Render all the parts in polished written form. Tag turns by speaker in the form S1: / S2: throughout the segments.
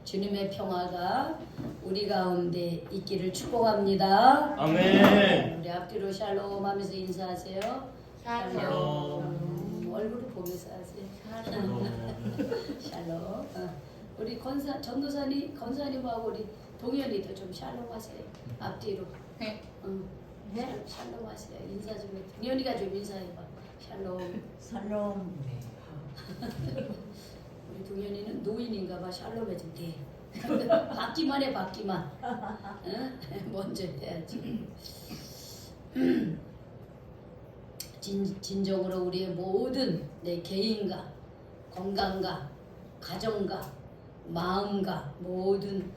S1: 주님의 평화가 우리 가운데 있기를 축복합니다.
S2: 아멘.
S1: 우리 앞뒤로 샬롬 하면서 인사하세요.
S2: 샬롬.
S1: 얼굴을 보면서 하세요.
S2: 샬롬.
S1: 샬롬. 우리 건사님하고 우리 동현이도 좀 샬롬 하세요. 앞뒤로.
S3: 네.
S1: 네? 샬롬 하세요. 인사 좀 해. 동현이가 좀 인사해봐. 샬롬.
S4: 살롬.
S1: 우리 동현이는 노인인가봐. 샬롬 해도 돼. 받기만 해, 받기만. 응? 먼저 해야지. 진정으로 우리의 모든 내 개인과 건강과 가정과 마음과 모든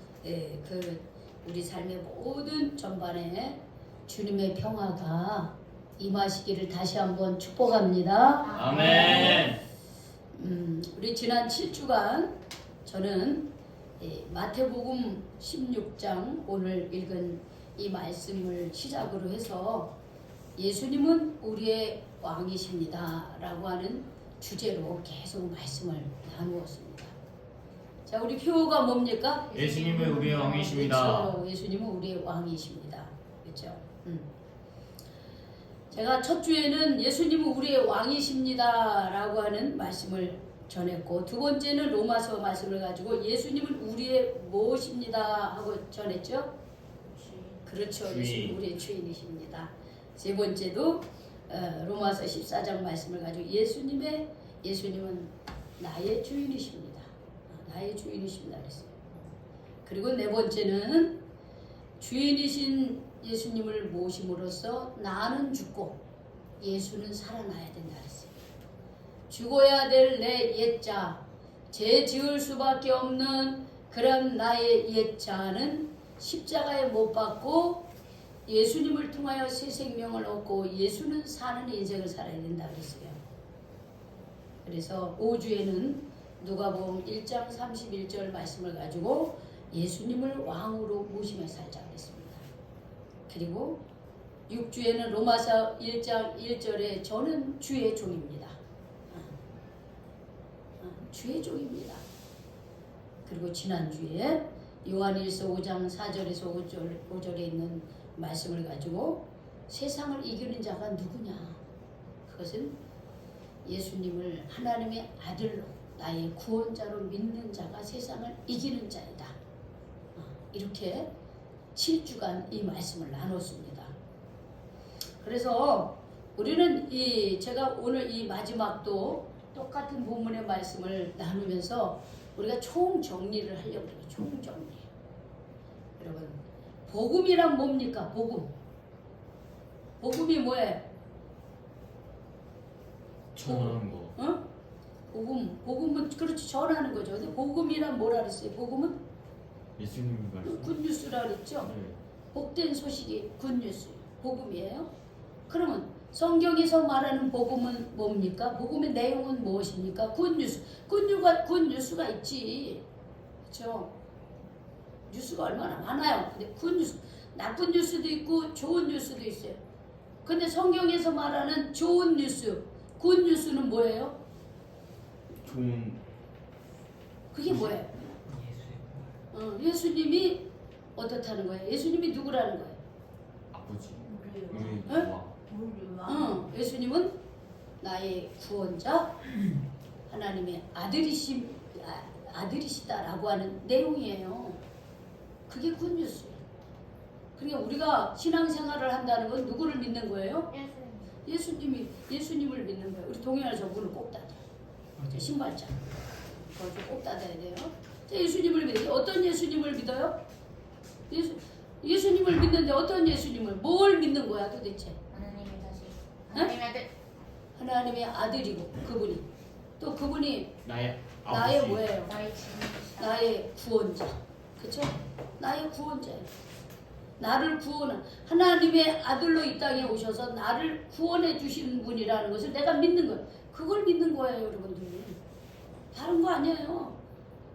S1: 우리 삶의 모든 전반에 주님의 평화가 임하시기를 다시 한번 축복합니다.
S2: 아멘.
S1: 우리 지난 7주간 저는 마태복음 16장 오늘 읽은 이 말씀을 시작으로 해서 예수님은 우리의 왕이십니다 라고 하는 주제로 계속 말씀을 나누었습니다. 자, 우리 표어가 뭡니까?
S2: 예수님은 우리의 왕이십니다.
S1: 그렇죠. 예수님은 우리의 왕이십니다. 그렇죠? 제가 첫 주에는 예수님은 우리의 왕이십니다 라고 하는 말씀을 전했고, 두 번째는 로마서 말씀을 가지고 예수님은 우리의 무엇입니다 하고 전했죠? 그렇죠.
S2: 주인.
S1: 예수님 우리의 주인이십니다. 세 번째도 로마서 14장 말씀을 가지고 예수님은 나의 주인이십니다. 나의 주인이십니다 그랬어요. 그리고 네 번째는 주인이신 예수님을 모심으로써 나는 죽고 예수는 살아나야 된다 그랬어요. 죽어야 될 내 옛자, 죄 지을 수밖에 없는 그런 나의 옛자는 십자가에 못 박고 예수님을 통하여 새 생명을 얻고 예수는 사는 인생을 살아야 된다 그랬어요. 그래서 5주에는 누가복음 1장 31절 말씀을 가지고 예수님을 왕으로 모시며 살자 그랬습니다. 그리고 6주에는 로마서 1장 1절에 저는 주의 종입니다. 주의 종입니다. 그리고 지난주에 요한일서 5장 4절에서 5절에 있는 말씀을 가지고 세상을 이기는 자가 누구냐? 그것은 예수님을 하나님의 아들로 나의 구원자로 믿는 자가 세상을 이기는 자이다. 이렇게 7주간 이 말씀을 나눴습니다. 그래서 우리는 제가 오늘 이 마지막도 똑같은 본문의 말씀을 나누면서 우리가 총정리를 하려고 해요. 총정리. 여러분, 복음이란 뭡니까? 복음. 복음이 뭐예요?
S2: 전하는 거.
S1: 어? 복음은 그렇지, 전하는 거죠. 근데 복음이란 뭐라 그랬어요? 복음은
S2: 예수님이 말씀.
S1: 굿뉴스라 그랬죠?
S2: 네.
S1: 복된 소식이 굿뉴스, 복음이에요. 그러면 성경에서 말하는 복음은 뭡니까? 복음의 내용은 무엇입니까? 굿뉴스. 굿뉴스가 있지. 그렇죠? 뉴스가 얼마나 많아요. 근데 굿뉴스, 나쁜 뉴스도 있고 좋은 뉴스도 있어요. 근데 성경에서 말하는 좋은 뉴스, 굿뉴스는 뭐예요?
S2: 좋은.
S1: 그게 뭐예요? 예수님이 어떻다는 거예요? 예수님이 누구라는 거예요?
S2: 아버지.
S1: 어? 예수님은 나의 구원자, 하나님의 아들이시다라고 하는 내용이에요. 그게 굿뉴스예요. 그러니까 우리가 신앙생활을 한다는 건 누구를 믿는 거예요? 예수님을 믿는 거예요. 우리 동현아 저 문을 꼭 닫아. 저 신발장. 그걸 꼭 닫아야 돼요. 자, 예수님을 믿어요. 어떤 예수님을 믿어요? 예수님을 믿는데 어떤 예수님을? 뭘 믿는 거야 도대체?
S3: 하나님의 아들.
S1: 하나님의 아들이고 그분이 또 그분이
S2: 나의
S1: 나의 뭐예요?
S3: 나의 주인이시다.
S1: 나의 구원자. 그쵸? 나의 구원자예요. 나를 구원한 하나님의 아들로 이 땅에 오셔서 나를 구원해 주시는 분이라는 것을 내가 믿는 거예요. 그걸 믿는 거예요, 여러분들. 다른 거 아니에요.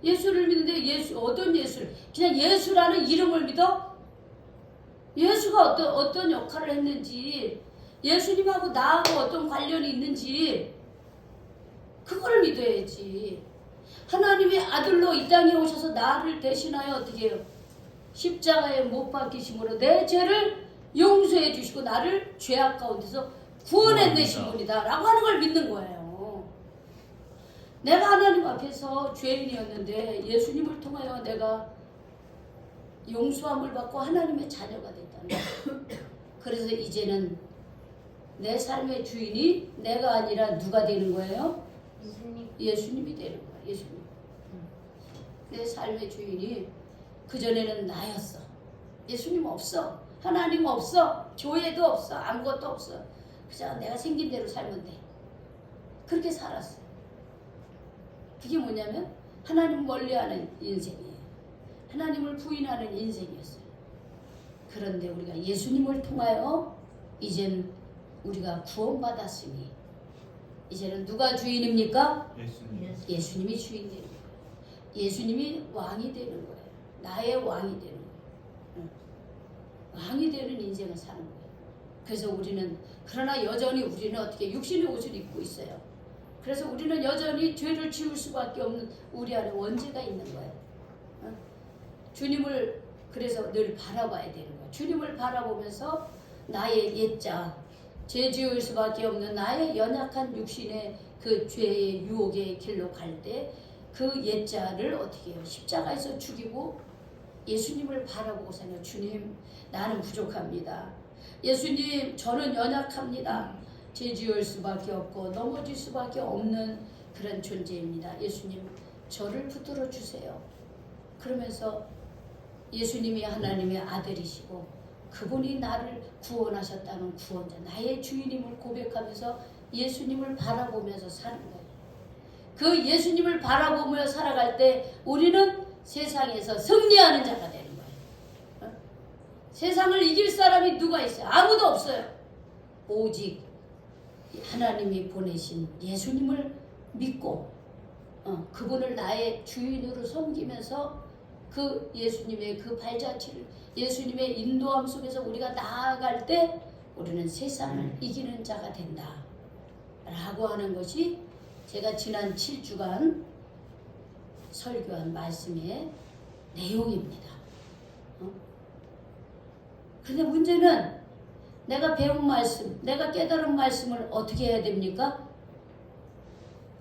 S1: 예수를 믿는데 어떤 예수를? 그냥 예수라는 이름을 믿어? 예수가 어떤 역할을 했는지, 예수님하고 나하고 어떤 관련이 있는지 그걸 믿어야지. 하나님의 아들로 이 땅에 오셔서 나를 대신하여 어떻게 해요? 십자가에 못 박히심으로 내 죄를 용서해 주시고 나를 죄악 가운데서 구원해내신 분이다 라고 하는 걸 믿는 거예요. 내가 하나님 앞에서 죄인이었는데 예수님을 통하여 내가 용서함을 받고 하나님의 자녀가 됐다는 거예요. 그래서 이제는 내 삶의 주인이 내가 아니라 누가 되는 거예요?
S3: 예수님.
S1: 예수님이 되는 거예요. 예수님. 내 삶의 주인이 그전에는 나였어. 예수님 없어. 하나님 없어. 교회도 없어. 아무것도 없어. 그냥 내가 생긴 대로 살면 돼. 그렇게 살았어요. 그게 뭐냐면 하나님 멀리하는 인생이에요. 하나님을 부인하는 인생이었어요. 그런데 우리가 예수님을 통하여 이제는 우리가 구원받았으니 이제는 누가 주인입니까?
S2: 예수님.
S1: 예수님이 주인 되는 거예요. 예수님이 왕이 되는 거예요. 나의 왕이 되는 거예요. 응. 왕이 되는 인생을 사는 거예요. 그래서 우리는 그러나 여전히 우리는 어떻게 육신의 옷을 입고 있어요. 그래서 우리는 여전히 죄를 지을 수밖에 없는 우리 안에 원죄가 있는 거예요. 응? 주님을 그래서 늘 바라봐야 되는 거예요. 주님을 바라보면서 나의 옛자, 죄 지을 수밖에 없는 나의 연약한 육신의 그 죄의 유혹의 길로 갈 때 그 옛자를 어떻게 해요? 십자가에서 죽이고 예수님을 바라보고 사는 주님, 나는 부족합니다. 예수님, 저는 연약합니다. 죄 지을 수밖에 없고 넘어질 수밖에 없는 그런 존재입니다. 예수님, 저를 붙들어 주세요. 그러면서 예수님이 하나님의 아들이시고 그분이 나를 구원하셨다는 구원자, 나의 주인임을 고백하면서 예수님을 바라보면서 사는 거예요. 그 예수님을 바라보며 살아갈 때 우리는 세상에서 승리하는 자가 되는 거예요. 어? 세상을 이길 사람이 누가 있어요? 아무도 없어요. 오직 하나님이 보내신 예수님을 믿고 그분을 나의 주인으로 섬기면서 그 예수님의 그 발자취를 예수님의 인도함 속에서 우리가 나아갈 때 우리는 세상을 이기는 자가 된다 라고 하는 것이 제가 지난 7주간 설교한 말씀의 내용입니다. 그런데 문제는 내가 배운 말씀, 내가 깨달은 말씀을 어떻게 해야 됩니까?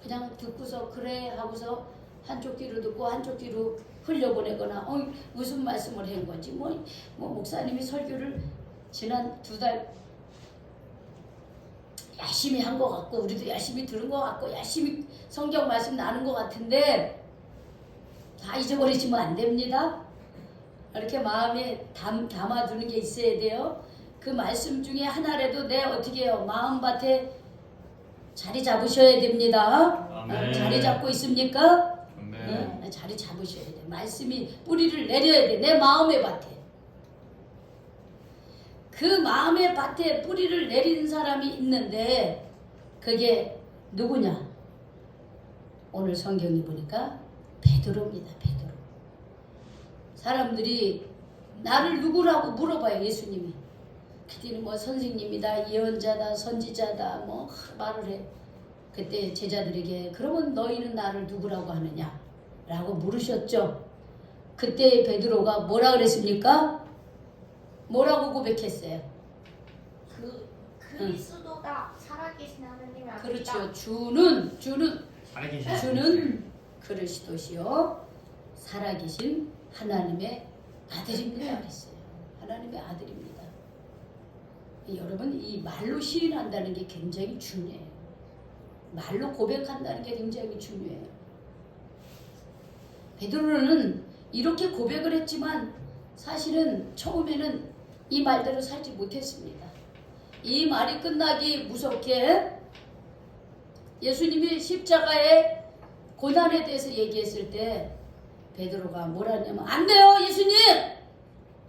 S1: 그냥 듣고서 그래 하고서 한쪽 귀로 듣고 한쪽 귀로 흘려보내거나 무슨 말씀을 한 건지 뭐 목사님이 설교를 지난 2달 열심히 한 것 같고 우리도 열심히 들은 것 같고 열심히 성경 말씀 나눈 것 같은데 다 잊어버리시면 안 됩니다. 이렇게 마음에 담아두는 게 있어야 돼요. 그 말씀 중에 하나라도 내 어떻게 해요? 마음밭에 자리 잡으셔야 됩니다.
S2: 아멘.
S1: 자리 잡고 있습니까?
S2: 아멘.
S1: 자리 잡으셔야 돼. 말씀이 뿌리를 내려야 돼. 내 마음의 밭에. 그 마음의 밭에 뿌리를 내린 사람이 있는데 그게 누구냐? 오늘 성경이 보니까 베드로입니다. 베드로. 사람들이 나를 누구라고 물어봐요. 예수님이. 그때는 뭐 선생님이다, 예언자다, 선지자다 뭐 말을 해. 그때 제자들에게 그러면 너희는 나를 누구라고 하느냐? 라고 물으셨죠. 그때 베드로가 뭐라 그랬습니까? 뭐라고 고백했어요?
S3: 그리스도가 살아계신 하나님의 아들이다.
S1: 그렇죠. 주는 그리스도시요 살아계신 하나님의 아들입니다. 그랬어요. 하나님의 아들입니다. 여러분 이 말로 시인한다는 게 굉장히 중요해요. 말로 고백한다는 게 굉장히 중요해요. 베드로는 이렇게 고백을 했지만 사실은 처음에는 이 말대로 살지 못했습니다. 이 말이 끝나기 무섭게 예수님이 십자가의 고난에 대해서 얘기했을 때 베드로가 뭐라 했냐면 안 돼요 예수님!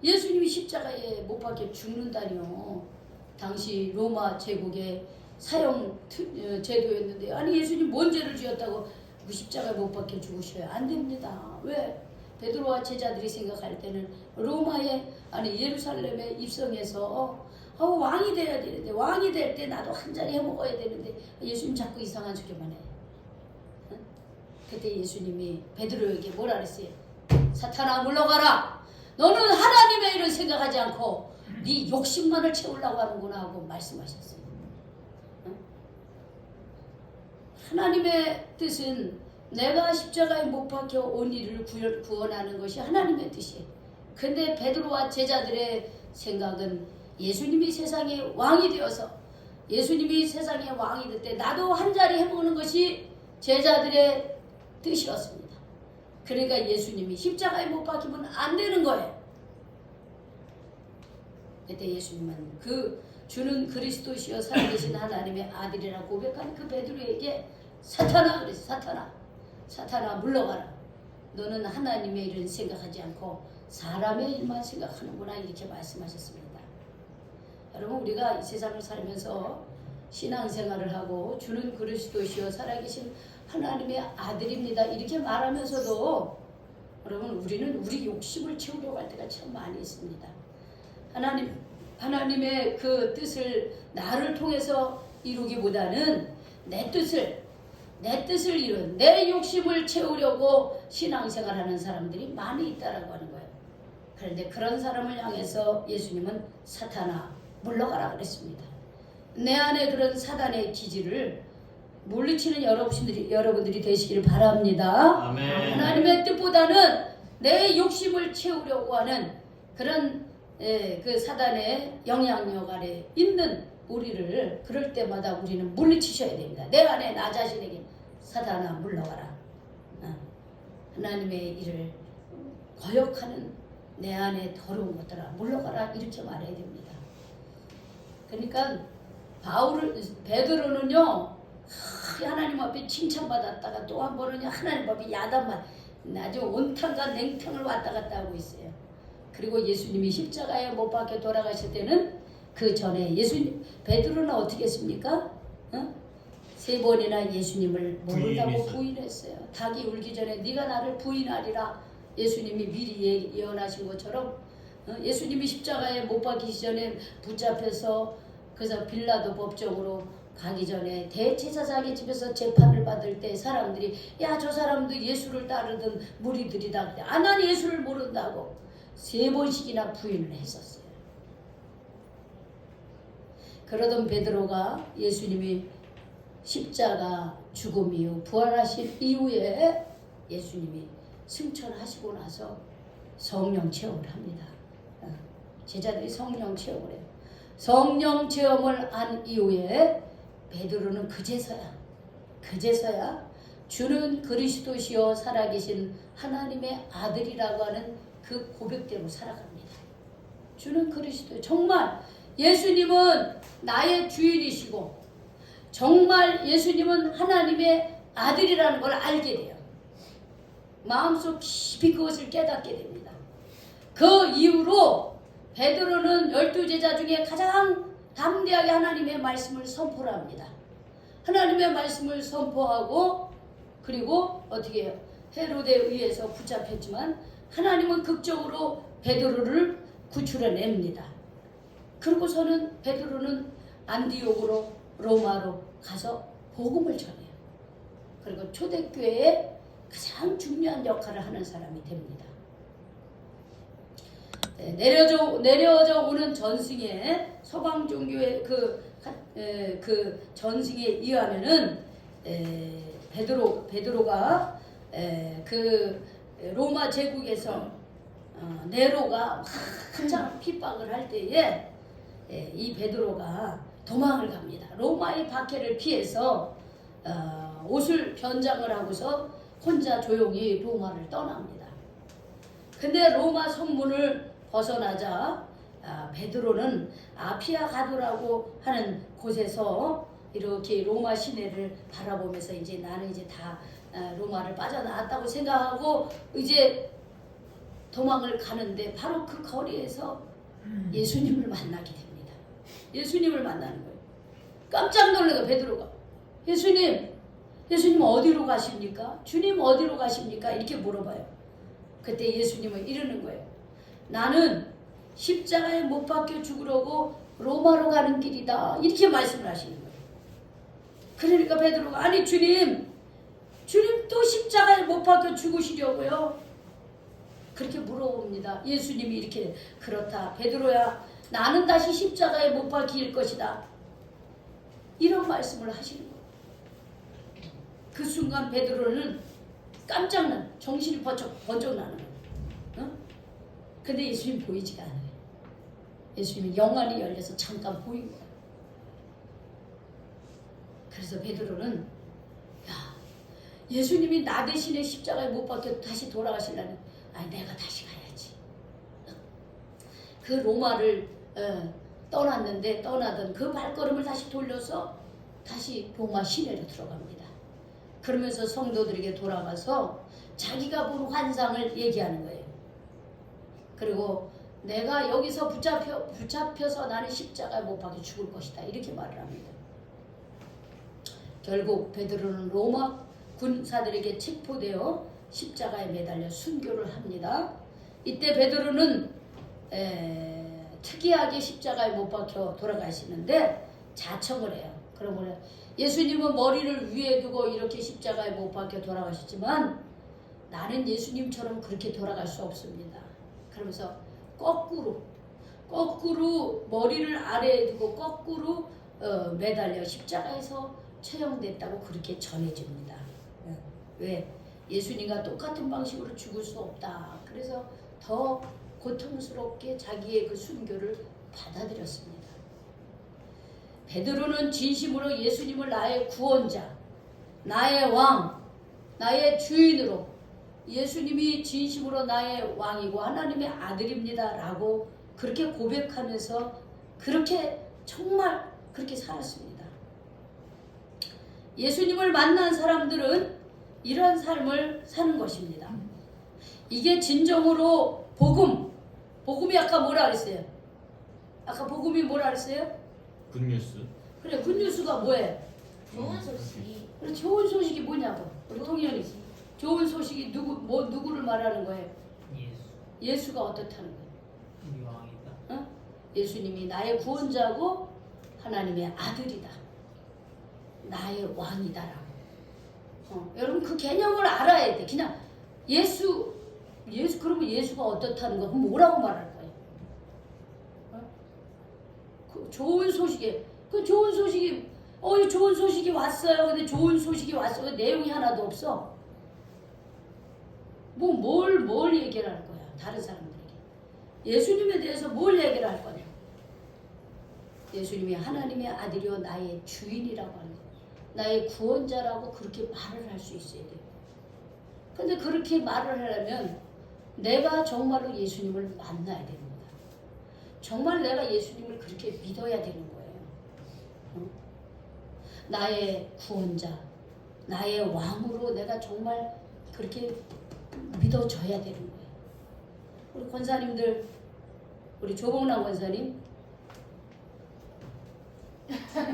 S1: 예수님이 십자가에 못 박혀 죽는다니요. 당시 로마 제국의 사형 제도였는데 아니 예수님 뭔 죄를 지었다고 그 십자가에 못 박혀 죽으셔야 안 됩니다. 왜? 베드로와 제자들이 생각할 때는 로마에 아니 예루살렘에 입성해서 왕이 돼야 되는데 왕이 될 때 나도 한 자리 해 먹어야 되는데 예수님 자꾸 이상한 소리만 해. 그때 예수님이 베드로에게 뭐라 그랬어요? 사탄아 물러가라. 너는 하나님의 일을 생각하지 않고 네 욕심만을 채우려고 하는구나 하고 말씀하셨어요. 하나님의 뜻은 내가 십자가에 못 박혀 온 이를 구원하는 것이 하나님의 뜻이에요. 근데 베드로와 제자들의 생각은 예수님이 세상의 왕이 되어서 예수님이 세상의 왕이 될 때 나도 한 자리 해먹는 것이 제자들의 뜻이었습니다. 그러니까 예수님이 십자가에 못 박히면 안 되는 거예요. 그때 예수님은 그 주는 그리스도시여 살아계신 하나님의 아들이라고 고백한 그 베드로에게 사탄아 그랬어. 사탄아 물러가라. 너는 하나님의 일은 생각하지 않고 사람의 일만 생각하는구나 이렇게 말씀하셨습니다. 여러분 우리가 이 세상을 살면서 신앙생활을 하고 주는 그리스도시여 살아계신 하나님의 아들입니다 이렇게 말하면서도 여러분 우리는 우리 욕심을 채우려고 할 때가 참 많이 있습니다. 하나님의 그 뜻을 나를 통해서 이루기보다는 내 뜻을 이룬 내 욕심을 채우려고 신앙생활하는 사람들이 많이 있다라고 하는 거예요. 그런데 그런 사람을 향해서 예수님은 사탄아 물러가라 그랬습니다. 내 안에 그런 사단의 기질을 물리치는 여러분들이 되시길 바랍니다.
S2: 아멘.
S1: 하나님의 뜻보다는 내 욕심을 채우려고 하는 그런 그 사단의 영향력 아래 있는 우리를 그럴 때마다 우리는 물리치셔야 됩니다. 내 안에 나 자신에게 사단아 물러가라. 하나님의 일을 거역하는 내 안에 더러운 것들아 물러가라 이렇게 말해야 됩니다. 그러니까 베드로는요 하나님 앞에 칭찬받았다가 또 한 번은요 하나님 앞에 야단만 아주 온탕과 냉탕을 왔다 갔다 하고 있어요. 그리고 예수님이 십자가에 못 박혀 돌아가실 때는 그 전에 베드로는 어떻게 했습니까? 3번이나 예수님을 모른다고 부인했어요. 닭이 울기 전에 네가 나를 부인하리라 예수님이 미리 예언하신 것처럼 예수님이 십자가에 못 박히기 전에 붙잡혀서 그래서 빌라도 법정으로 가기 전에 대제사장의 집에서 재판을 받을 때 사람들이 야 저 사람도 예수를 따르던 무리들이다. 난 예수를 모른다고 3번씩이나 부인을 했었어요. 그러던 베드로가 예수님이 십자가 죽음 이후 부활하신 이후에 예수님이 승천하시고 나서 성령 체험을 합니다. 제자들이 성령 체험을 해요. 성령 체험을 한 이후에 베드로는 그제서야 주는 그리스도시요 살아계신 하나님의 아들이라고 하는 그 고백대로 살아갑니다. 주는 그리스도 정말 예수님은 나의 주인이시고 정말 예수님은 하나님의 아들이라는 걸 알게 돼요. 마음속 깊이 그것을 깨닫게 됩니다. 그 이후로 베드로는 12제자 중에 가장 담대하게 하나님의 말씀을 선포를 합니다. 하나님의 말씀을 선포하고 그리고 어떻게 해요? 헤로데에 의해서 붙잡혔지만 하나님은 극적으로 베드로를 구출해냅니다. 그러고서는 베드로는 안디옥으로 로마로 가서 복음을 전해요. 그리고 초대교회에 가장 중요한 역할을 하는 사람이 됩니다. 내려져 오는 전승의 서방 종교의 그 전승에 의하면은 베드로가 그 로마 제국에서 네로가 한창 핍박을 할 때에 이 베드로가 도망을 갑니다. 로마의 박해를 피해서 옷을 변장을 하고서 혼자 조용히 로마를 떠납니다. 근데 로마 성문을 벗어나자 베드로는 아피아 가도라고 하는 곳에서 이렇게 로마 시내를 바라보면서 이제 나는 이제 다 로마를 빠져나왔다고 생각하고 이제 도망을 가는데 바로 그 거리에서 예수님을 만나게 됩니다. 예수님을 만나는 거예요. 깜짝 놀라요 베드로가. 예수님 어디로 가십니까? 주님 어디로 가십니까? 이렇게 물어봐요. 그때 예수님은 이러는 거예요. 나는 십자가에 못 박혀 죽으려고 로마로 가는 길이다. 이렇게 말씀을 하시는 거예요. 그러니까 베드로가 아니 주님 주님 또 십자가에 못 박혀 죽으시려고요? 그렇게 물어봅니다. 예수님이 이렇게 그렇다. 베드로야 나는 다시 십자가에 못 박힐 것이다. 이런 말씀을 하시는 거예요. 그 순간 베드로는 깜짝 난 정신이 번쩍 나는 거예요. 어? 근데 예수님 보이지가 않아요. 예수님이 영안이 열려서 잠깐 보인 거예요. 그래서 베드로는 야 예수님이 나 대신에 십자가에 못 박혀 다시 돌아가시려니 아니 내가 다시 가야지. 그 로마를 떠났는데 떠나던 그 발걸음을 다시 돌려서 다시 로마 시내로 들어갑니다. 그러면서 성도들에게 돌아가서 자기가 본 환상을 얘기하는 거예요. 그리고 내가 여기서 붙잡혀서 나는 십자가에 못 박혀 죽을 것이다. 이렇게 말을 합니다. 결국 베드로는 로마 군사들에게 체포되어 십자가에 매달려 순교를 합니다. 이때 베드로는 특이하게 십자가에 못 박혀 돌아가시는데 자청을 해요. 그러면 예수님은 머리를 위에 두고 이렇게 십자가에 못 박혀 돌아가셨지만 나는 예수님처럼 그렇게 돌아갈 수 없습니다. 그러면서 거꾸로 머리를 아래에 두고 거꾸로 매달려 십자가에서 처형됐다고 그렇게 전해집니다. 왜? 예수님과 똑같은 방식으로 죽을 수 없다. 그래서 더 고통스럽게 자기의 그 순교를 받아들였습니다. 베드로는 진심으로 예수님을 나의 구원자, 나의 왕, 나의 주인으로 예수님이 진심으로 나의 왕이고 하나님의 아들입니다 라고 그렇게 고백하면서 그렇게 정말 그렇게 살았습니다. 예수님을 만난 사람들은 이런 삶을 사는 것입니다. 이게 진정으로 복음이 아까 뭐라 그랬어요? 아까 복음이 뭐라 그랬어요?
S2: 굿뉴스.
S1: 그래 굿뉴스가 뭐예요?
S3: 좋은 소식이.
S1: 그래 좋은 소식이 뭐냐고 우리 통연이 좋은 소식이 누구를 말하는 거예요? 예수가 어떻다는 거예요?
S4: 우리 왕이다.
S1: 어? 예수님이 나의 구원자고 하나님의 아들이다. 나의 왕이다라고. 여러분 그 개념을 알아야 돼. 그냥 예수 그러면 예수가 어떻다는 거 그럼 뭐라고 말할 거예요? 그 좋은 소식이 좋은 소식이 왔어요. 근데 좋은 소식이 왔어요. 내용이 하나도 없어. 뭘 얘기를 할 거야? 다른 사람들에게 예수님에 대해서 뭘 얘기를 할 거냐? 예수님이 하나님의 아들이요 나의 주인이라고 하는 거예요. 나의 구원자라고 그렇게 말을 할 수 있어야 돼요. 근데 그렇게 말을 하려면 내가 정말로 예수님을 만나야 됩니다. 정말 내가 예수님을 그렇게 믿어야 되는 거예요. 나의 구원자, 나의 왕으로 내가 정말 그렇게 믿어져야 되는 거예요. 우리 권사님들, 우리 조봉남 권사님,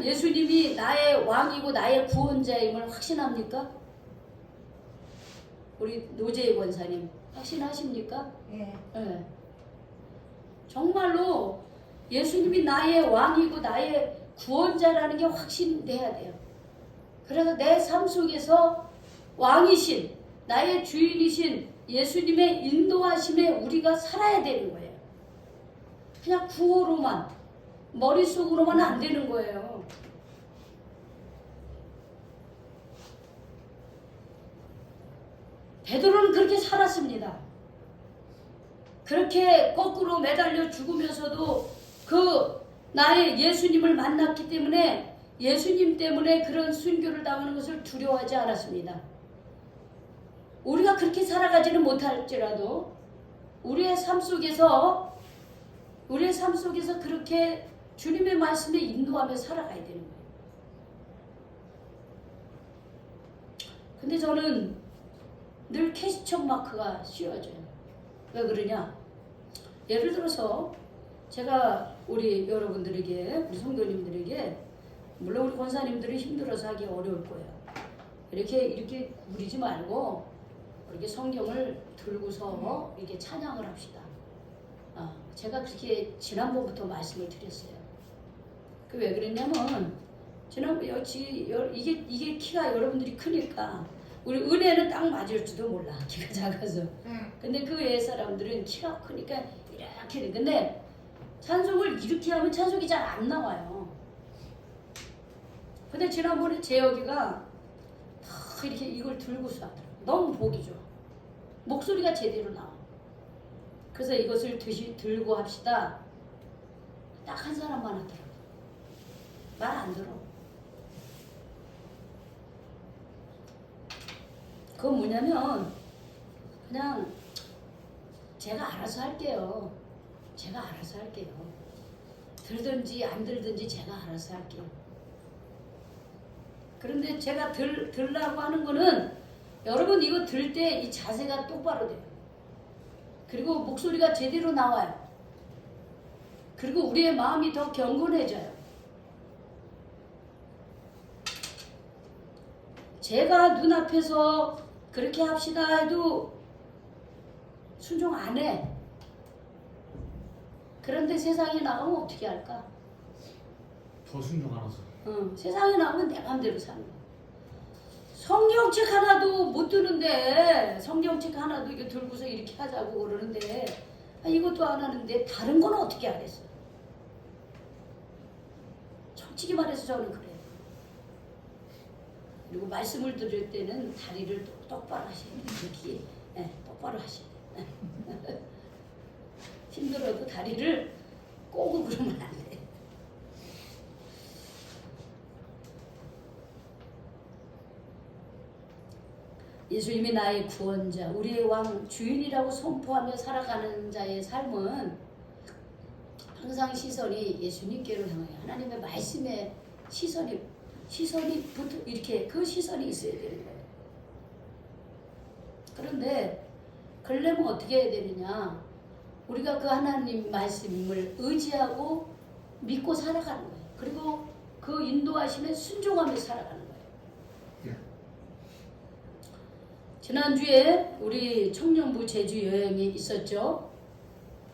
S1: 예수님이 나의 왕이고 나의 구원자임을 확신합니까? 우리 노재희 권사님 확신하십니까?
S3: 예.
S1: 네. 정말로 예수님이 나의 왕이고 나의 구원자라는 게 확신돼야 돼요. 그래서 내 삶 속에서 왕이신 나의 주인이신 예수님의 인도하심에 우리가 살아야 되는 거예요. 그냥 구호로만 머릿속으로만 안 되는 거예요. 베드로는 그렇게 살았습니다. 그렇게 거꾸로 매달려 죽으면서도 그 나의 예수님을 만났기 때문에 예수님 때문에 그런 순교를 당하는 것을 두려워하지 않았습니다. 우리가 그렇게 살아가지는 못할지라도 우리의 삶 속에서 그렇게 주님의 말씀에 인도하며 살아가야 되는 거예요. 근데 저는 늘 캐스천 마크가 씌워져요. 왜 그러냐? 예를 들어서 제가 우리 여러분들에게, 우리 성도님들에게, 물론 우리 권사님들이 힘들어서 하기 어려울 거예요. 이렇게 구리지 말고 이렇게 성경을 들고서 이렇게 찬양을 합시다. 제가 그렇게 지난번부터 말씀을 드렸어요. 그 왜 그랬냐면 지난번 이게 키가 여러분들이 크니까 우리 은혜는 딱 맞을지도 몰라. 키가 작아서.
S3: 응.
S1: 근데 그 외의 사람들은 키가 크니까 이렇게 돼. 근데 찬송을 이렇게 하면 찬송이 잘 안 나와요. 근데 지난번에 재혁이가 탁 이렇게 이걸 들고서 하더라고. 너무 보기 좋아. 목소리가 제대로 나와. 그래서 이것을 들고 합시다. 딱 한 사람만 하더라고. 말 안 들어. 그건 뭐냐면 그냥 제가 알아서 할게요. 제가 알아서 할게요. 들든지 안 들든지 제가 알아서 할게요. 그런데 제가 들라고 하는 거는 여러분 이거 들 때 이 자세가 똑바로 돼요. 그리고 목소리가 제대로 나와요. 그리고 우리의 마음이 더 경건해져요. 제가 눈앞에서 그렇게 합시다 해도 순종 안 해. 그런데 세상에 나가면 어떻게 할까?
S2: 더 순종 안 하죠.
S1: 세상에 나가면 내 맘대로 사는 거야. 성경책 하나도 못 드는데 성경책 하나도 이거 들고서 이렇게 하자고 그러는데 이것도 안 하는데 다른 건 어떻게 하겠어? 솔직히 말해서 저는 그래요. 그리고 말씀을 들을 때는 다리를 똑바로 하셔야 돼요. 이렇게 똑바로 하셔야 돼요. 힘들어도 다리를 꼬고 그러면 안 돼. 예수님이 나의 구원자, 우리의 왕, 주인이라고 선포하며 살아가는 자의 삶은 항상 시선이 예수님께로 향해요. 하나님의 말씀에 시선이 붙어 이렇게 그 시선이 있어야 되는 거예요. 그런데 그러려면 어떻게 해야 되느냐? 우리가 그 하나님 말씀을 의지하고 믿고 살아가는 거예요. 그리고 그 인도하심에 순종하며 살아가는 거예요. 지난주에 우리 청년부 제주 여행이 있었죠.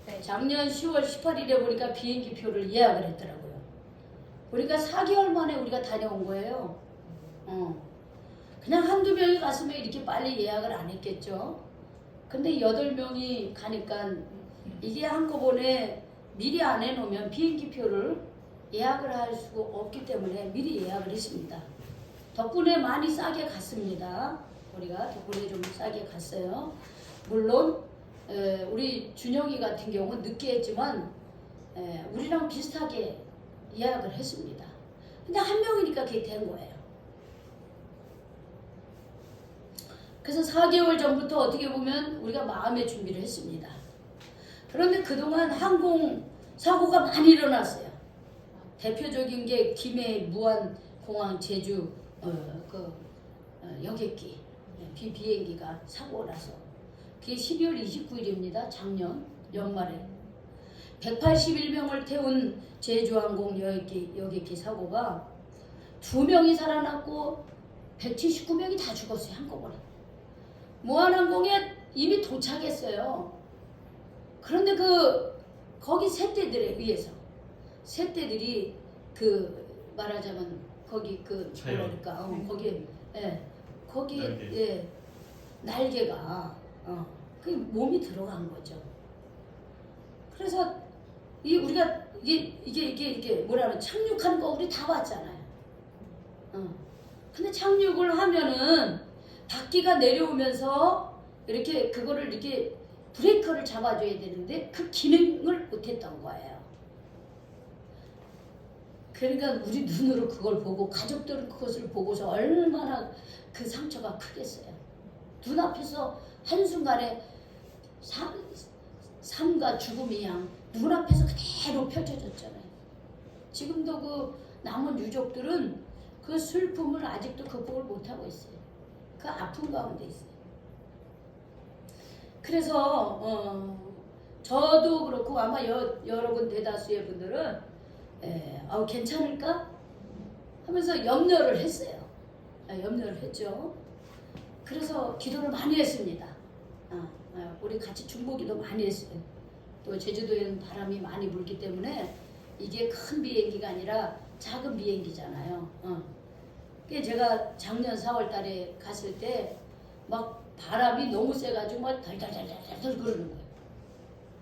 S3: 네.
S1: 작년 10월 18일에 보니까 비행기 표를 예약을 했더라고요. 우리가 4개월 만에 우리가 다녀온 거예요. 그냥 한두 명이 갔으면 이렇게 빨리 예약을 안 했겠죠. 근데 8명이 가니까 이게 한꺼번에 미리 안 해놓으면 비행기 표를 예약을 할 수가 없기 때문에 미리 예약을 했습니다. 덕분에 많이 싸게 갔습니다. 우리가 덕분에 좀 싸게 갔어요. 물론 우리 준영이 같은 경우는 늦게 했지만 우리랑 비슷하게 예약을 했습니다. 근데 한 명이니까 그게 된 거예요. 그래서 4개월 전부터 어떻게 보면 우리가 마음의 준비를 했습니다. 그런데 그동안 항공 사고가 많이 일어났어요. 대표적인 게 김해 무안공항 제주 여객기 비행기가 사고 나서 그게 12월 29일입니다. 작년 연말에 181명을 태운 제주항공 여객기 사고가 2명이 살아났고 179명이 다 죽었어요. 한꺼번에. 무안항공에 이미 도착했어요. 그런데 거기 새떼들에 의해서 새떼들이 말하자면 거기 뭐랄까 거기에 날개가 그 몸이 들어간 거죠. 그래서 우리가 이게 뭐라면 착륙하는 거 우리 다 봤잖아요. 근데 착륙을 하면은 바퀴가 내려오면서 이렇게 그거를 이렇게 브레이크를 잡아줘야 되는데 그 기능을 못했던 거예요. 그러니까 우리 눈으로 그걸 보고 가족들은 그것을 보고서 얼마나 그 상처가 크겠어요. 눈앞에서 한순간에 삶과 죽음이 양 눈앞에서 그대로 펼쳐졌잖아요. 지금도 그 남은 유족들은 그 슬픔을 아직도 극복을 못하고 있어요. 그 아픔 가운데 있어요. 그래서 저도 그렇고 아마 여러분 대다수의 분들은 괜찮을까? 하면서 염려를 했어요. 염려를 했죠. 그래서 기도를 많이 했습니다. 우리 같이 중보기도 많이 했어요. 또 제주도에는 바람이 많이 불기 때문에 이게 큰 비행기가 아니라 작은 비행기잖아요. 제가 작년 4월 달에 갔을 때 막 바람이 너무 세가지고 막 달달달달달 그러는 거예요.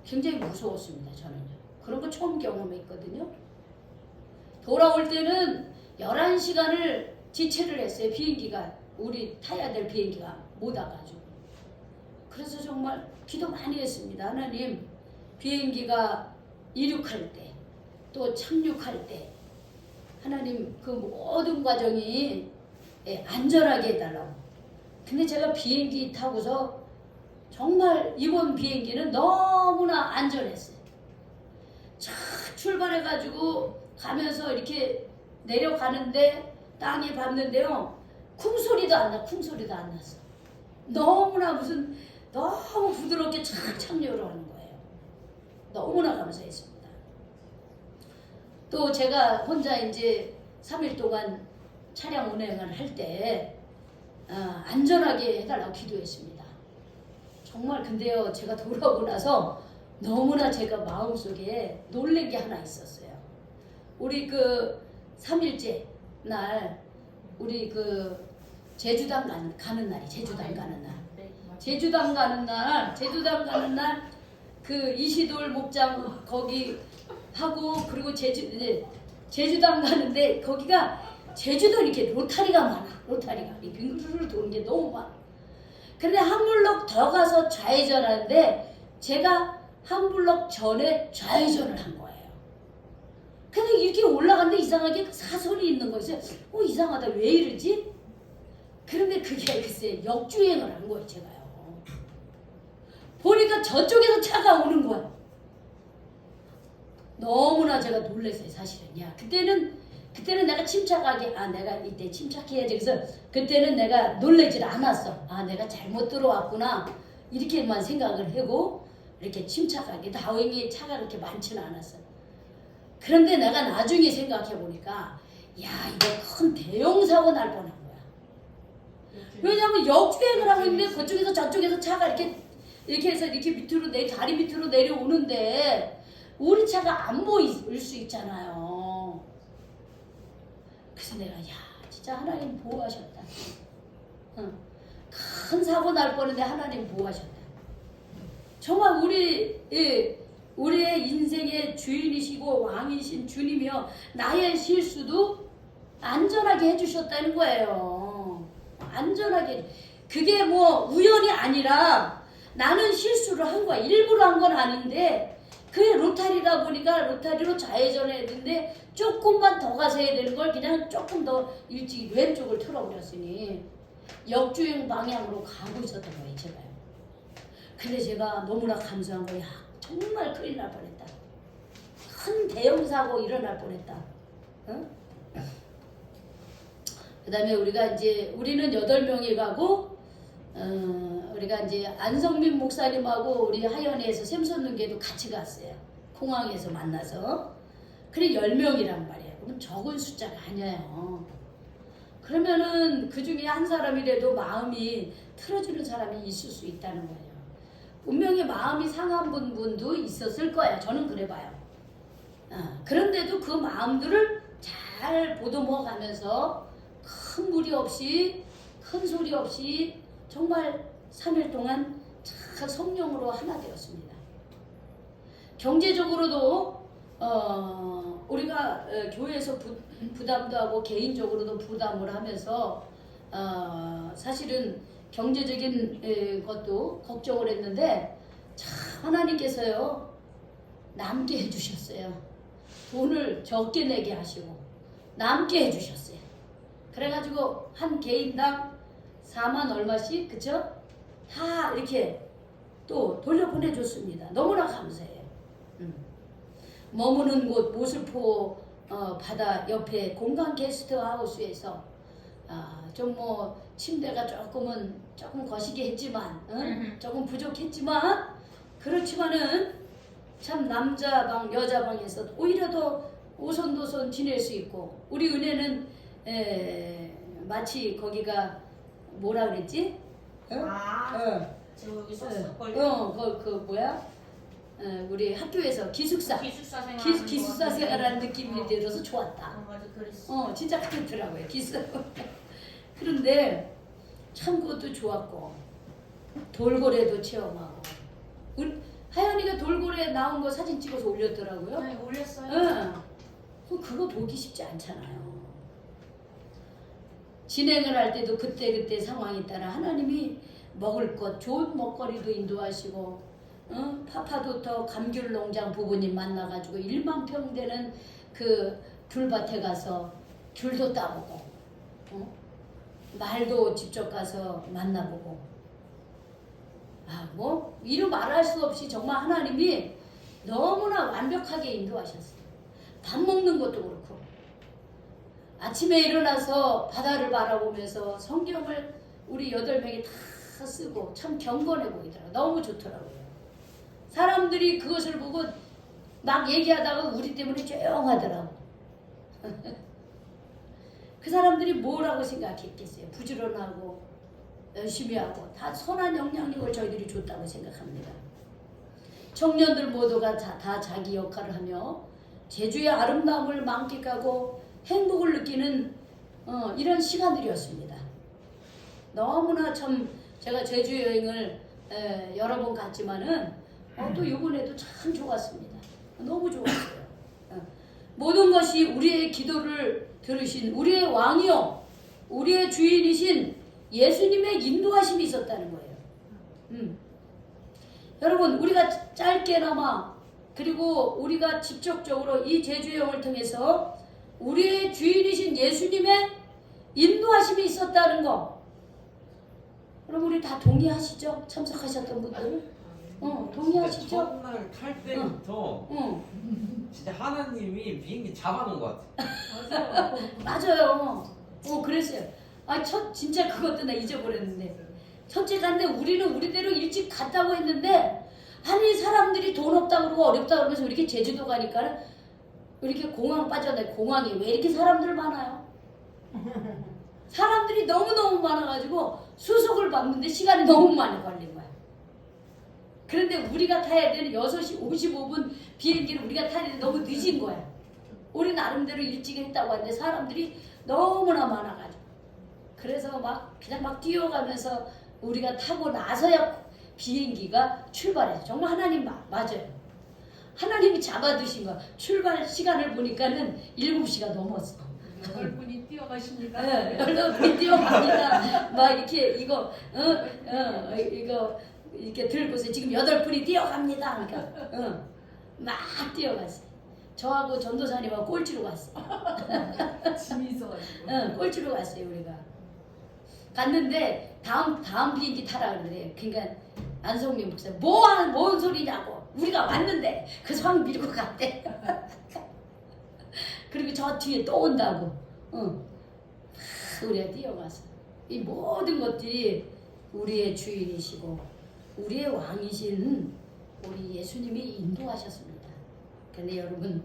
S1: 굉장히 무서웠습니다, 저는요. 그런 거 처음 경험했거든요. 돌아올 때는 11시간을 지체를 했어요. 비행기가, 우리 타야 될 비행기가 못 와가지고. 그래서 정말 기도 많이 했습니다. 하나님, 비행기가 이륙할 때, 또 착륙할 때, 하나님 그 모든 과정이 안전하게 해달라고. 근데 제가 비행기 타고서 정말 이번 비행기는 너무나 안전했어요. 쫙 출발해가지고 가면서 이렇게 내려가는데 땅에 밟는데요. 쿵소리도 안 나, 쿵소리도 안 났어. 너무나 너무 부드럽게 착 착륙을 하는 거예요. 너무나 감사했습니다. 또 제가 혼자 이제 3일 동안 차량 운행을 할 때 안전하게 해달라고 기도했습니다. 정말 근데요, 제가 돌아오고 나서 너무나 제가 마음속에 놀란 게 하나 있었어요. 우리 그 3일째 날, 우리 그 제주당 가는 날이, 제주당 가는 날. 제주당 가는 날, 그 이시돌 목장 거기 하고, 그리고 제주당 가는데, 거기가 제주도 이렇게 로타리가 많아. 로타리가. 이 빙글빙글 도는 게 너무 많아. 근데 한 블럭 더 가서 좌회전하는데, 제가 한 블럭 전에 좌회전을 한 거예요. 근데 이렇게 올라가는데 이상하게 사선이 있는 거였어요. 이상하다. 왜 이러지? 그런데 그게 글쎄 역주행을 한 거예요, 제가요. 보니까 저쪽에서 차가 오는 거야. 너무나 제가 놀랐어요, 사실은. 야, 그때는 내가 침착하게, 내가 이때 침착해야지. 그래서 그때는 내가 놀라질 않았어. 내가 잘못 들어왔구나. 이렇게만 생각을 하고, 이렇게 침착하게, 다행히 차가 그렇게 많지는 않았어. 그런데 내가 나중에 생각해 보니까, 야, 이거 큰 대형 사고 날 뻔한 거야. 왜냐면 역주행을 하고 있는데, 그쪽에서 저쪽에서 차가 이렇게 해서 이렇게 밑으로, 다리 밑으로 내려오는데, 우리 차가 안 보일 수 있잖아요. 그래서 내가, 야, 진짜 하나님 보호하셨다. 큰 사고 날 뻔했는데 하나님 보호하셨다. 정말 우리의 인생의 주인이시고 왕이신 주님이여, 나의 실수도 안전하게 해주셨다는 거예요. 안전하게. 그게 뭐 우연이 아니라 나는 실수를 한 거야. 일부러 한 건 아닌데, 그게 로타리다 보니까 로타리로 좌회전해야 되는데 조금만 더 가서 해야 되는 걸 그냥 조금 더 일찍 왼쪽을 틀어버렸으니 역주행 방향으로 가고 있었던 거예요, 제가요. 근데 제가 너무나 감사한 거야. 정말 큰일 날 뻔했다. 큰 대형 사고 일어날 뻔했다. 그 다음에 우리는 8명이 가고, 우리가 이제 안성민 목사님하고 우리 하연이에서 샘솟는게도 같이 갔어요. 공항에서 만나서. 그래 10명이란 말이에요. 그러면 적은 숫자가 아니에요. 그러면은 그 중에 한 사람이라도 마음이 틀어주는 사람이 있을 수 있다는 거예요. 분명히 마음이 상한 분도 있었을 거예요. 저는 그래 봐요. 그런데도 그 마음들을 잘 보듬어 가면서 큰 무리 없이, 큰 소리 없이 정말 3일 동안 잘 성령으로 하나 되었습니다. 경제적으로도 우리가 교회에서 부담도 하고 개인적으로도 부담을 하면서 사실은 경제적인 것도 걱정을 했는데, 참 하나님께서요 남게 해주셨어요. 돈을 적게 내게 하시고 남게 해주셨어요. 그래가지고 한 개인당 4만 얼마씩, 그쵸? 다 이렇게 또 돌려보내줬습니다. 너무나 감사해요. 머무는 곳 모슬포 바다 옆에 공간 게스트하우스에서 좀 뭐 침대가 조금 거시기 했지만, 조금 부족했지만, 그렇지만은 참 남자 방 여자 방에서 오히려 더 오손도손 지낼 수 있고, 우리 은혜는 마치 거기가 뭐라 그랬지?
S3: 저 여기 썼을걸요?
S1: 우리 학교에서 기숙사 생활하는 느낌이 들어서 좋았다.
S3: 맞아, 그랬어.
S1: 진짜 그렇더라고요. 기숙사. 그런데 참 그것도 좋았고 돌고래도 체험하고 하연이가 돌고래 나온 거 사진 찍어서 올렸더라고요.
S3: 네, 올렸어요.
S1: 응. 그거 보기 쉽지 않잖아요. 진행을 할 때도 그때그때 상황에 따라 하나님이 먹을 것, 좋은 먹거리도 인도하시고, 파파도터 감귤 농장 부부님 만나가지고 1만 평 되는 그 귤밭에 가서 귤도 따보고, 말도 직접 가서 만나보고, 뭐 이루 말할 수 없이 정말 하나님이 너무나 완벽하게 인도하셨어요. 밥 먹는 것도 그렇고 아침에 일어나서 바다를 바라보면서 성경을 우리 8명이 다 쓰고 참 경건해 보이더라고요. 너무 좋더라고요. 사람들이 그것을 보고 막 얘기하다가 우리 때문에 조용하더라고. 그 사람들이 뭐라고 생각했겠어요? 부지런하고 열심히 하고 다 선한 영향력을 저희들이 줬다고 생각합니다. 청년들 모두가 다 자기 역할을 하며 제주의 아름다움을 만끽하고 행복을 느끼는 이런 시간들이었습니다. 너무나 참 제가 제주 여행을 여러 번 갔지만은 또 이번에도 참 좋았습니다. 너무 좋았어요. 모든 것이 우리의 기도를 들으신 우리의 왕이요 우리의 주인이신 예수님의 인도하심이 있었다는 거예요. 여러분 우리가 짧게나마 그리고 우리가 직접적으로 이 제주 여행을 통해서 우리의 주인이신 예수님의 인도하심이 있었다는 거. 그럼 우리 다 동의하시죠? 참석하셨던 분들? 동의하시죠?
S4: 첫날 탈 때부터 진짜 하나님이 비행기 잡아놓은 것 같아.
S1: 맞아요. 그랬어요. 진짜 그것도 나 잊어버렸는데. 첫째 갔는데 우리는 우리대로 일찍 갔다고 했는데 아니 사람들이 돈 없다 그러고 어렵다 그러면서 이렇게 제주도 가니까 이렇게 공항 빠졌네. 공항이 왜 이렇게 사람들 많아요? 사람들이 너무너무 많아가지고 수속을 받는데 시간이 너무 많이 걸린 거야. 그런데 우리가 타야 되는 6시 55분 비행기를 우리가 타야 되는데 너무 늦은 거야. 우리 나름대로 일찍 했다고 하는데 사람들이 너무나 많아가지고 그래서 그냥 막 뛰어가면서 우리가 타고 나서야 비행기가 출발해요. 정말 하나님 맞아요. 하나님이 잡아두신 거야. 출발 시간을 보니까는 7시가 넘었어.
S3: 8분이 뛰어가십니다.
S1: 네, 8분이 뛰어갑니다. 막 이렇게 이거 이렇게 들고서 지금 8분이 뛰어갑니다. 그러니까 막 뛰어갔어요. 저하고 전도사님하고 꼴찌로 갔어요.
S3: 짐이 있어가지고.
S1: 꼴찌로 갔어요 우리가. 갔는데 다음 비행기 타라 그래. 그러니까 안성민 목사 뭔 소리냐고. 우리가 왔는데 그래서 확 밀고 갔대. 그리고 저 뒤에 또 온다고. 우리가 뛰어가서 이 모든 것들이 우리의 주인이시고 우리의 왕이신 우리 예수님이 인도하셨습니다. 근데 여러분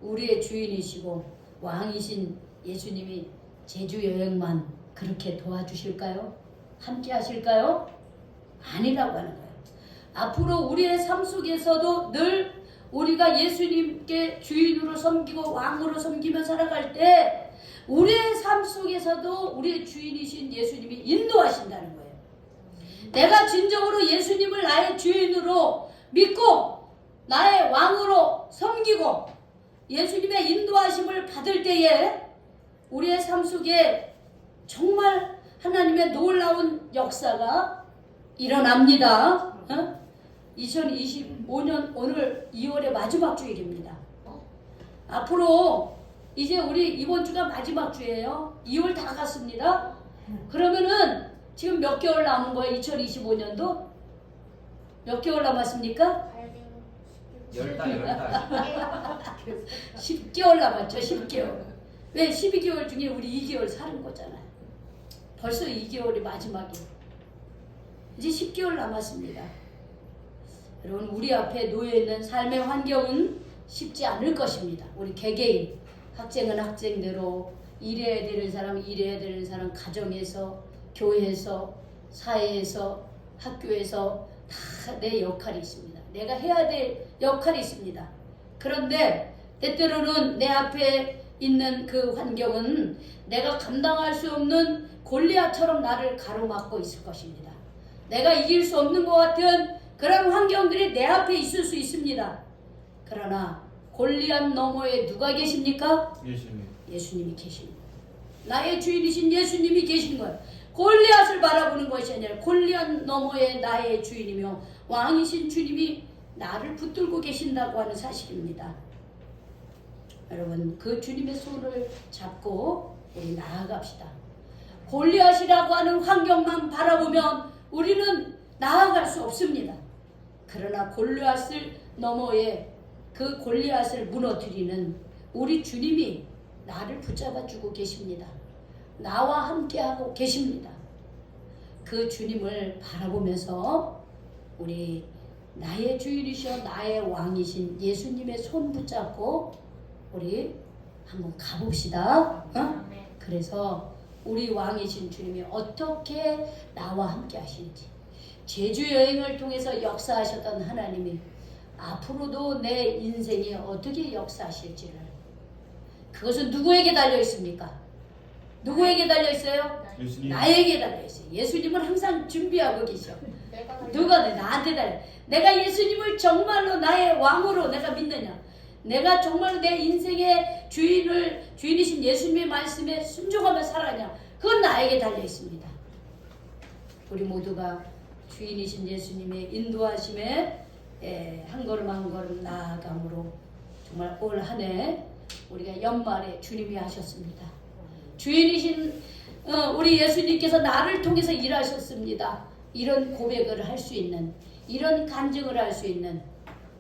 S1: 우리의 주인이시고 왕이신 예수님이 제주 여행만 그렇게 도와주실까요? 함께 하실까요? 아니라고 하는 거예요. 앞으로 우리의 삶 속에서도 늘 우리가 예수님께 주인으로 섬기고 왕으로 섬기며 살아갈 때 우리의 삶 속에서도 우리의 주인이신 예수님이 인도하신다는 거예요. 내가 진정으로 예수님을 나의 주인으로 믿고 나의 왕으로 섬기고 예수님의 인도하심을 받을 때에 우리의 삶 속에 정말 하나님의 놀라운 역사가 일어납니다. 2025년 오늘 2월의 마지막 주일입니다. 앞으로 이제 우리 이번 주가 마지막 주예요. 2월 다 갔습니다. 그러면은 지금 몇 개월 남은 거예요? 2025년도? 몇 개월 남았습니까?
S4: 10달.
S1: 10개월 남았죠. 10개월. 왜 12개월 중에 우리 2개월 사는 거잖아요. 벌써 2개월이 마지막이에요. 이제 10개월 남았습니다. 여러분 우리 앞에 놓여있는 삶의 환경은 쉽지 않을 것입니다. 우리 개개인 학생은 학생대로 일해야 되는 사람은 일해야 되는 사람 가정에서 교회에서 사회에서 학교에서 다 내 역할이 있습니다. 내가 해야 될 역할이 있습니다. 그런데 때때로는 내 앞에 있는 그 환경은 내가 감당할 수 없는 골리앗처럼 나를 가로막고 있을 것입니다. 내가 이길 수 없는 것 같은 그런 환경들이 내 앞에 있을 수 있습니다. 그러나 골리앗 너머에 누가 계십니까?
S2: 예수님.
S1: 예수님이 계십니다. 나의 주인이신 예수님이 계신 거예요. 골리앗을 바라보는 것이 아니라 골리앗 너머에 나의 주인이며 왕이신 주님이 나를 붙들고 계신다고 하는 사실입니다. 여러분, 그 주님의 손을 잡고 우리 나아갑시다. 골리앗이라고 하는 환경만 바라보면 우리는 나아갈 수 없습니다. 그러나 골리앗을 너머에 그 골리앗을 무너뜨리는 우리 주님이 나를 붙잡아 주고 계십니다. 나와 함께하고 계십니다. 그 주님을 바라보면서 우리 나의 주인이시여 나의 왕이신 예수님의 손 붙잡고 우리 한번 가봅시다. 그래서 우리 왕이신 주님이 어떻게 나와 함께 하시는지, 제주 여행을 통해서 역사하셨던 하나님이 앞으로도 내 인생에 어떻게 역사하실지를, 그것은 누구에게 달려 있습니까? 누구에게 달려 있어요?
S2: 예수님.
S1: 나에게 달려 있어요. 예수님은 항상 준비하고 계셔. 누가 나한테 달려. 내가 예수님을 정말로 나의 왕으로 내가 믿느냐? 내가 정말로 내 인생의 주인이신 예수님의 말씀에 순종하며 살아가냐? 그건 나에게 달려 있습니다. 우리 모두가 주인이신 예수님의 인도하심에 한 걸음 한 걸음 나아감으로 정말 올 한 해 우리가 연말에 주님이 하셨습니다. 주인이신 우리 예수님께서 나를 통해서 일하셨습니다. 이런 고백을 할 수 있는, 이런 간증을 할 수 있는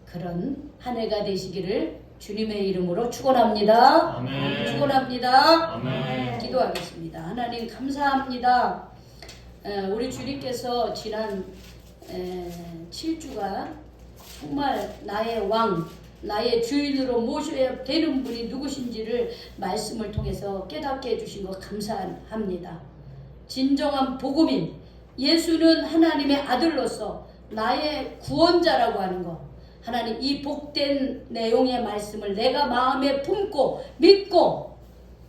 S1: 그런 한 해가 되시기를 주님의 이름으로 축원합니다.
S2: 아멘.
S1: 축원합니다.
S2: 아멘.
S1: 기도하겠습니다. 하나님 감사합니다. 우리 주님께서 지난 7주간 정말 나의 왕, 나의 주인으로 모셔야 되는 분이 누구신지를 말씀을 통해서 깨닫게 해주신 것 감사합니다. 진정한 복음인 예수는 하나님의 아들로서 나의 구원자라고 하는 것, 하나님 이 복된 내용의 말씀을 내가 마음에 품고 믿고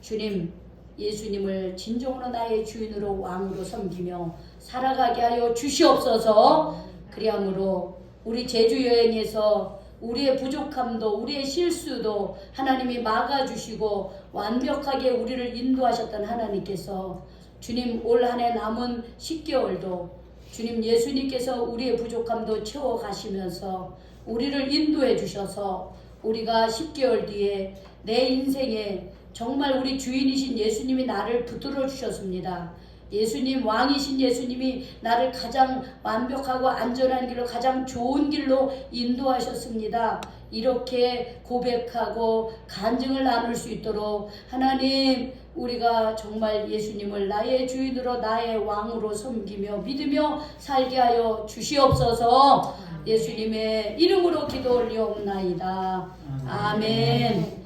S1: 주님 예수님을 진정으로 나의 주인으로 왕으로 섬기며 살아가게 하여 주시옵소서. 그리함으로 우리 제주 여행에서 우리의 부족함도 우리의 실수도 하나님이 막아주시고 완벽하게 우리를 인도하셨던 하나님께서 주님 올 한 해 남은 10개월도 주님 예수님께서 우리의 부족함도 채워가시면서 우리를 인도해 주셔서 우리가 10개월 뒤에 내 인생에 정말 우리 주인이신 예수님이 나를 붙들어 주셨습니다. 예수님 왕이신 예수님이 나를 가장 완벽하고 안전한 길로 가장 좋은 길로 인도하셨습니다. 이렇게 고백하고 간증을 나눌 수 있도록 하나님 우리가 정말 예수님을 나의 주인으로 나의 왕으로 섬기며 믿으며 살게 하여 주시옵소서. 예수님의 이름으로 기도 올리옵나이다. 아멘.